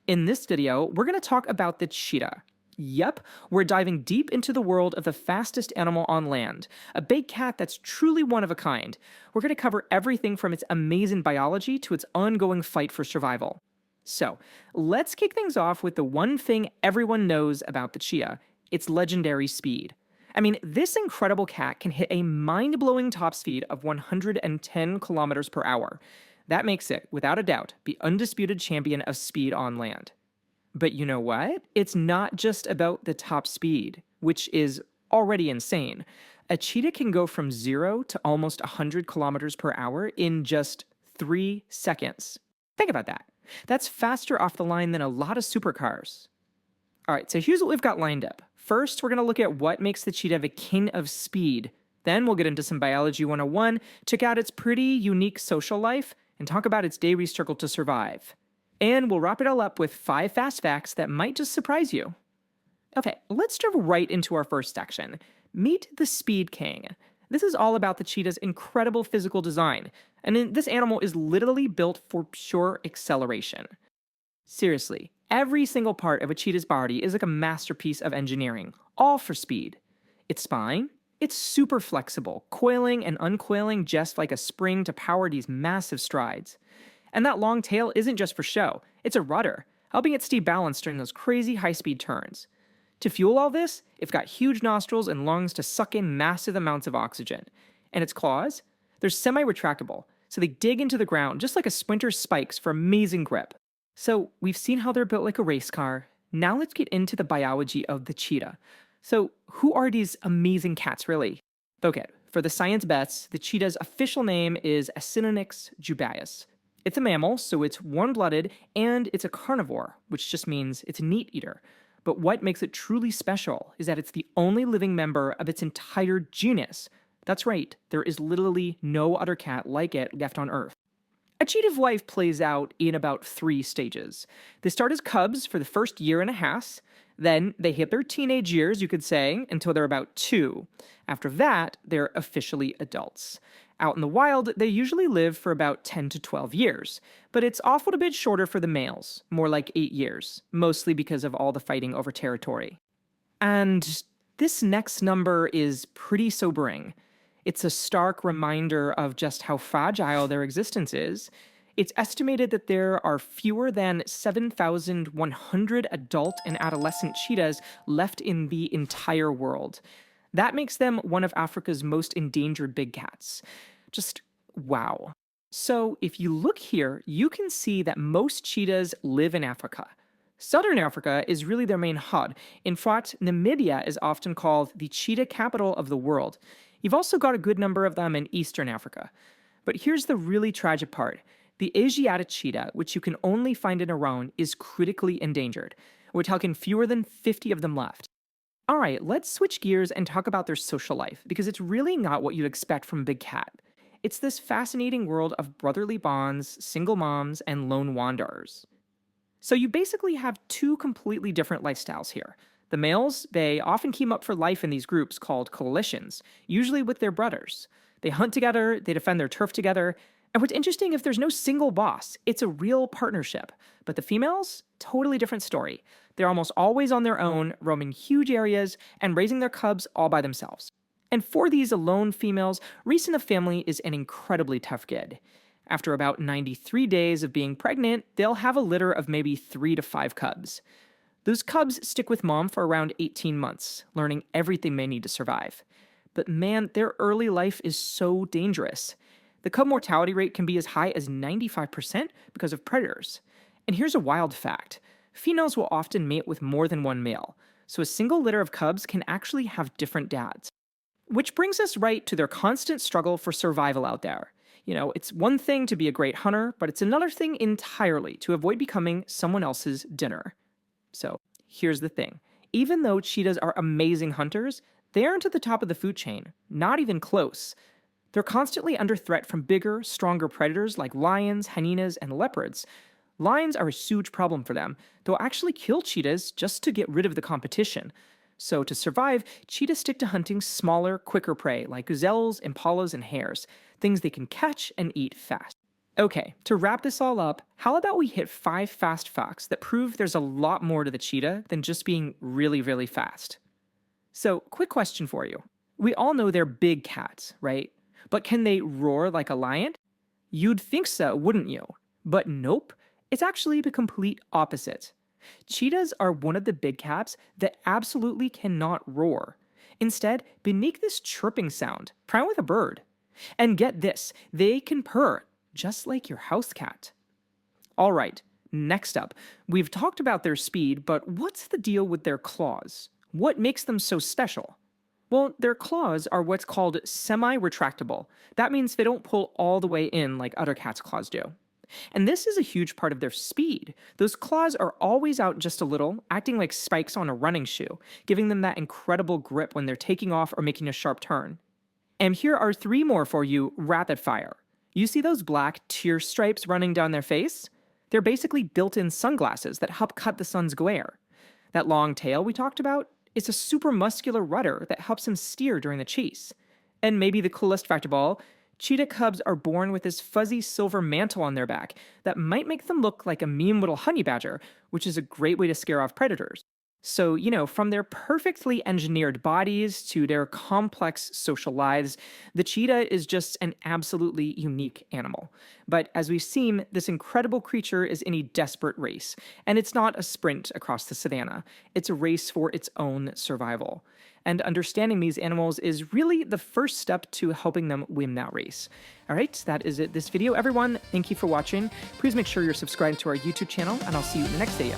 In this video, we're going to talk about the cheetah. Yep, we're diving deep into the world of the fastest animal on land, a big cat that's truly one of a kind. We're going to cover everything from its amazing biology to its ongoing fight for survival. So, let's kick things off with the one thing everyone knows about the cheetah, its legendary speed. I mean, this incredible cat can hit a mind-blowing top speed of 110 kilometers per hour. That makes it, without a doubt, the undisputed champion of speed on land. But you know what? It's not just about the top speed, which is already insane. A cheetah can go from 0 to almost 100 kilometers per hour in just 3 seconds. Think about that. That's faster off the line than a lot of supercars. Alright, so here's what we've got lined up. First, we're going to look at what makes the cheetah the king of speed. Then we'll get into some Biology 101, check out its pretty unique social life, and talk about its daily struggle to survive. And we'll wrap it all up with 5 fast facts that might just surprise you. Okay, let's jump right into our first section. Meet the Speed King. This is all about the cheetah's incredible physical design, and this animal is literally built for pure acceleration. Seriously, every single part of a cheetah's body is like a masterpiece of engineering, all for speed. Its spine? It's super flexible, coiling and uncoiling just like a spring to power these massive strides. And that long tail isn't just for show, it's a rudder, helping it stay balanced during those crazy high-speed turns. To fuel all this, it's got huge nostrils and lungs to suck in massive amounts of oxygen. And its claws? They're semi-retractable, so they dig into the ground just like a sprinter's spikes for amazing grip. So we've seen how they're built like a race car. Now let's get into the biology of the cheetah. So who are these amazing cats really? Okay, for the science bets, the cheetah's official name is Acinonyx jubaeus. It's a mammal, so it's warm-blooded, and it's a carnivore, which just means it's a meat eater. But what makes it truly special is that it's the only living member of its entire genus. That's right, there is literally no other cat like it left on Earth. A cheetah's life plays out in about 3 stages. They start as cubs for the first year and a half, then they hit their teenage years, you could say, until they're about 2. After that, they're officially adults. Out in the wild, they usually live for about 10 to 12 years, but it's often a bit shorter for the males, more like 8 years, mostly because of all the fighting over territory. And this next number is pretty sobering. It's a stark reminder of just how fragile their existence is. It's estimated that there are fewer than 7,100 adult and adolescent cheetahs left in the entire world. That makes them one of Africa's most endangered big cats. Just wow. So if you look here, you can see that most cheetahs live in Africa. Southern Africa is really their main hub. In fact, Namibia is often called the cheetah capital of the world. You've also got a good number of them in Eastern Africa. But here's the really tragic part. The Asiatic cheetah, which you can only find in Iran, is critically endangered. We're talking fewer than 50 of them left. Alright, let's switch gears and talk about their social life, because it's really not what you'd expect from a big cat. It's this fascinating world of brotherly bonds, single moms, and lone wanderers. So you basically have 2 completely different lifestyles here. The males, they often team up for life in these groups called coalitions, usually with their brothers. They hunt together, they defend their turf together, and what's interesting, if there's no single boss, it's a real partnership. But the females? Totally different story. They're almost always on their own, roaming huge areas, and raising their cubs all by themselves. And for these alone females, raising a family is an incredibly tough gig. After about 93 days of being pregnant, they'll have a litter of maybe 3 to 5 cubs. Those cubs stick with mom for around 18 months, learning everything they need to survive. But man, their early life is so dangerous. The cub mortality rate can be as high as 95% because of predators. And here's a wild fact. Females will often mate with more than one male, so a single litter of cubs can actually have different dads. Which brings us right to their constant struggle for survival out there. You know, it's one thing to be a great hunter, but it's another thing entirely to avoid becoming someone else's dinner. So, here's the thing. Even though cheetahs are amazing hunters, they aren't at the top of the food chain, not even close. They're constantly under threat from bigger, stronger predators like lions, hyenas, and leopards. Lions are a huge problem for them. They'll actually kill cheetahs just to get rid of the competition. So to survive, cheetahs stick to hunting smaller, quicker prey like gazelles, impalas, and hares, things they can catch and eat fast. Okay, to wrap this all up, how about we hit 5 fast facts that prove there's a lot more to the cheetah than just being really, really fast? So, quick question for you. We all know they're big cats, right? But can they roar like a lion? You'd think so, wouldn't you? But nope, it's actually the complete opposite. Cheetahs are one of the big cats that absolutely cannot roar. Instead, they make this chirping sound, probably with a bird. And get this, they can purr, just like your house cat. Alright, next up, we've talked about their speed, but what's the deal with their claws? What makes them so special? Well, their claws are what's called semi-retractable. That means they don't pull all the way in like other cats' claws do. And this is a huge part of their speed. Those claws are always out just a little, acting like spikes on a running shoe, giving them that incredible grip when they're taking off or making a sharp turn. And here are 3 more for you, rapid fire. You see those black tear stripes running down their face? They're basically built-in sunglasses that help cut the sun's glare. That long tail we talked about is a super muscular rudder that helps him steer during the chase. And maybe the coolest fact of all, cheetah cubs are born with this fuzzy silver mantle on their back that might make them look like a mean little honey badger, which is a great way to scare off predators. So, from their perfectly engineered bodies to their complex social lives, the cheetah is just an absolutely unique animal. But as we've seen, this incredible creature is in a desperate race, and it's not a sprint across the savannah. It's a race for its own survival. And understanding these animals is really the first step to helping them win that race. Alright, that is it this video, everyone. Thank you for watching. Please make sure you're subscribed to our YouTube channel, and I'll see you in the next video.